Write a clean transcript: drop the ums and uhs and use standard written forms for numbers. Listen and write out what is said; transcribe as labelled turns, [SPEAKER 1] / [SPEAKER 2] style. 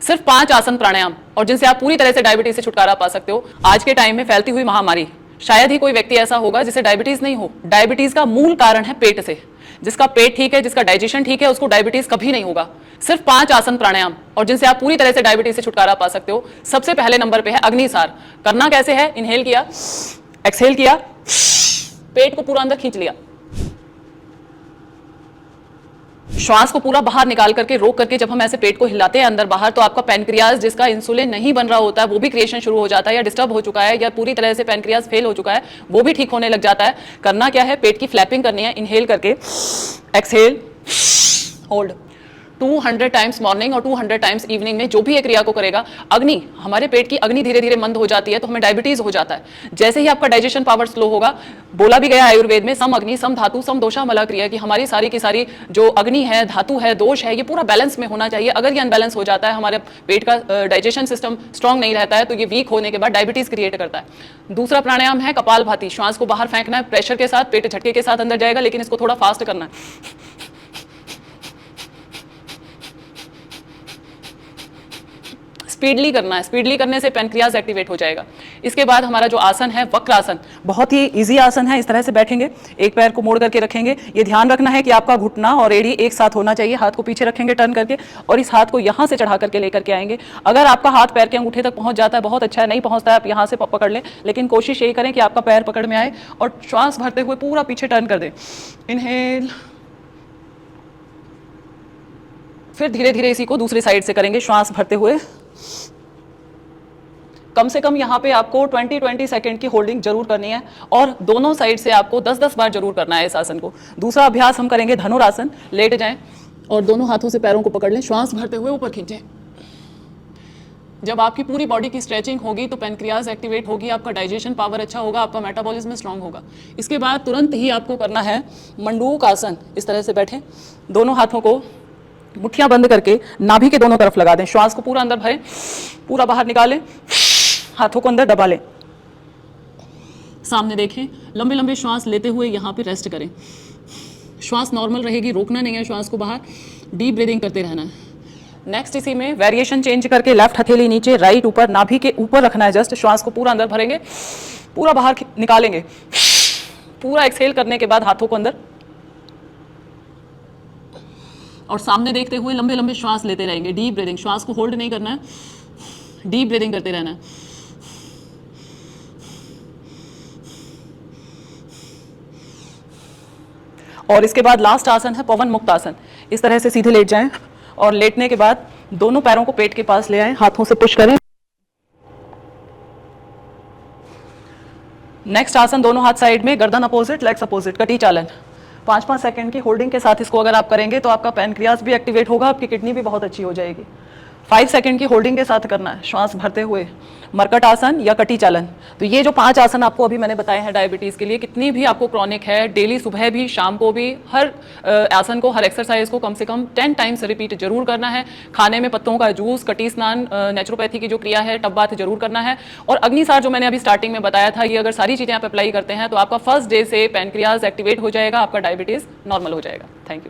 [SPEAKER 1] सिर्फ 5 आसन प्राणायाम और जिनसे आप पूरी तरह से डायबिटीज से छुटकारा पा सकते हो। आज के टाइम में फैलती हुई महामारी, शायद ही कोई व्यक्ति ऐसा होगा जिसे डायबिटीज नहीं हो। डायबिटीज का मूल कारण है पेट से। जिसका पेट ठीक है, जिसका डाइजेशन ठीक है, उसको डायबिटीज कभी नहीं होगा। सिर्फ 5 आसन प्राणायाम और जिनसे आप पूरी तरह से डायबिटीज से छुटकारा पा सकते हो। सबसे पहले नंबर पे है अग्निसार। करना कैसे है? इनहेल किया, एक्सहेल किया, पेट को पूरा अंदर खींच लिया, श्वास को पूरा बाहर निकाल करके रोक करके जब हम ऐसे पेट को हिलाते हैं अंदर बाहर, तो आपका पैनक्रियाज जिसका इंसुलिन नहीं बन रहा होता है वो भी क्रिएशन शुरू हो जाता है, या डिस्टर्ब हो चुका है, या पूरी तरह से पैनक्रियाज फेल हो चुका है वो भी ठीक होने लग जाता है। करना क्या है? पेट की फ्लैपिंग करनी है। इनहेल करके, एक्सहेल, होल्ड 200 टाइम्स मॉर्निंग और 200 टाइम्स इवनिंग में जो भी एक क्रिया को करेगा। अग्नि, हमारे पेट की अग्नि धीरे धीरे मंद हो जाती है तो हमें डायबिटीज हो जाता है। जैसे ही आपका डाइजेशन पावर स्लो होगा, बोला भी गया आयुर्वेद में सम अग्नि सम धातु सम दोषा मला क्रिया, कि हमारी सारी की सारी जो अग्नि है, धातु है, दोष है, ये पूरा बैलेंस में होना चाहिए। अगर ये अनबैलेंस हो जाता है, हमारे पेट का डाइजेशन सिस्टम स्ट्रांग नहीं रहता है, तो ये वीक होने के बाद डायबिटीज क्रिएट करता है। दूसरा प्राणायाम है कपालभाति। श्वास को बाहर फेंकना है प्रेशर के साथ, पेट झटके के साथ अंदर जाएगा, लेकिन इसको थोड़ा फास्ट करना है। स्पीडली करना है। स्पीडली करने से पैनक्रियाज एक्टिवेट हो जाएगा। इसके बाद हमारा जो आसन है वक्रासन, बहुत ही इजी आसन है। इस तरह से बैठेंगे, एक पैर को मोड़ करके रखेंगे। ये ध्यान रखना है कि आपका घुटना और एड़ी एक साथ होना चाहिए। हाथ को पीछे रखेंगे टर्न करके, और इस हाथ को यहाँ से चढ़ा करके लेकर के आएंगे। अगर आपका हाथ पैर के अंगूठे तक पहुंच जाता है बहुत अच्छा है, नहीं पहुंचता है आप यहाँ से पकड़ लें, लेकिन कोशिश यही करें कि आपका पैर पकड़ में आए और श्वास भरते हुए पूरा पीछे टर्न कर दें। इनहेल, फिर धीरे धीरे इसी को दूसरी साइड से करेंगे श्वास भरते हुए। कम से कम यहाँ पे आपको 20-20 सेकंड की होल्डिंग जरूर करनी है, और दोनों साइड से आपको 10-10 बार जरूर करना है इस आसन को। दूसरा अभ्यास हम करेंगे धनुरासन। लेट जाएं और दोनों हाथों से पैरों को पकड़ लें, श्वास भरते हुए ऊपर खींचें। जब आपकी पूरी बॉडी की स्ट्रेचिंग होगी तो पैनक्रियाज एक्टिवेट होगी, आपका डाइजेशन पावर अच्छा होगा, आपका मेटाबॉलिज्म स्ट्रांग होगा। इसके बाद तुरंत ही आपको करना है मंडूक आसन। इस तरह से बैठें, दोनों हाथों को मुट्ठियां बंद करके नाभि के दोनों तरफ लगा दें। श्वास को पूरा अंदर भरें, पूरा बाहर निकालें, हाथों को अंदर दबा लें, सामने देखें, लंबे लंबे श्वास लेते हुए यहाँ पे रेस्ट करें। श्वास नॉर्मल रहेगी, रोकना नहीं है श्वास को बाहर, डीप ब्रीदिंग करते रहना है। नेक्स्ट इसी में वेरिएशन चेंज करके लेफ्ट हथेली नीचे, राइट ऊपर, नाभि के ऊपर रखना है जस्ट। श्वास को पूरा अंदर भरेंगे, पूरा बाहर निकालेंगे। पूरा एक्सहेल करने के बाद हाथों को अंदर और सामने देखते हुए लंबे लंबे श्वास लेते रहेंगे। डीप ब्रीदिंग, श्वास को होल्ड नहीं करना है, डीप ब्रीदिंग करते रहना है। और इसके बाद लास्ट आसन है पवन मुक्त आसन। इस तरह से सीधे लेट जाएं और लेटने के बाद दोनों पैरों को पेट के पास ले आएं, हाथों से पुश करें। नेक्स्ट आसन, दोनों हाथ साइड में, गर्दन अपोजिट, लेग्स अपोजिट, कटी चालन। 5-5 सेकंड की होल्डिंग के साथ इसको अगर आप करेंगे तो आपका पैनक्रियाज भी एक्टिवेट होगा, आपकी किडनी भी बहुत अच्छी हो जाएगी। 5 सेकंड की होल्डिंग के साथ करना है, श्वास भरते हुए। मरकट आसन या कटी चालन। तो ये जो 5 आसन आपको अभी मैंने बताए हैं डायबिटीज़ के लिए, कितनी भी आपको क्रॉनिक है, डेली सुबह भी शाम को भी हर आसन को, हर एक्सरसाइज को कम से कम 10 टाइम्स रिपीट जरूर करना है। खाने में पत्तों का जूस, कटी स्नान, नेचुरोपैथी की जो क्रिया है, टब बाथ जरूर करना है। और अग्निसार जो मैंने अभी स्टार्टिंग में बताया था, ये अगर सारी चीज़ें आप अप्लाई करते हैं तो आपका फर्स्ट डे से पैनक्रियाज एक्टिवेट हो जाएगा, आपका डायबिटीज़ नॉर्मल हो जाएगा। Thank you.